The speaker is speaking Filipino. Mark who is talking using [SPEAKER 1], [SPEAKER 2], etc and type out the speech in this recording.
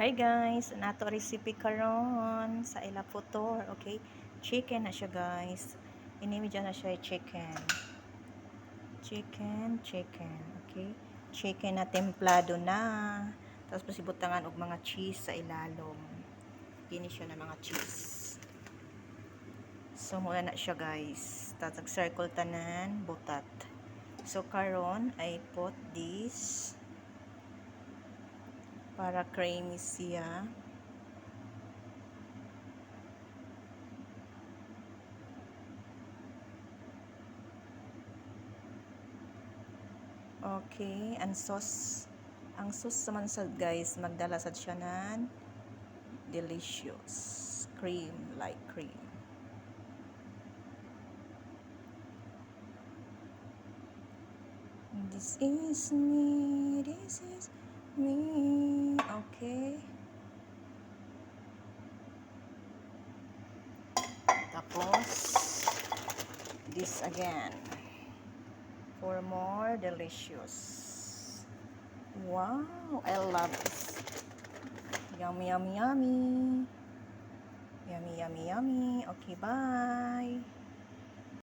[SPEAKER 1] Hi guys, nato recipe karon sa ila futur, okay? Chicken na siya guys. Inimidya na siya chicken. Chicken, okay? Chicken na templado na. Tapos pasibutangan og mga cheese sa ilalom. Kini siya na mga cheese. So muna na siya guys. Tatag circle tanan, butat. So karon I put this para creamy siya. Okay, ang sauce naman sad guys, magdala sad siya ng delicious cream, like cream. This is me, this is me. Okay. Tapos, this again. For more delicious. Wow, I love this. Yummy, yummy, yummy. Yummy, yummy, yummy. Okay, bye.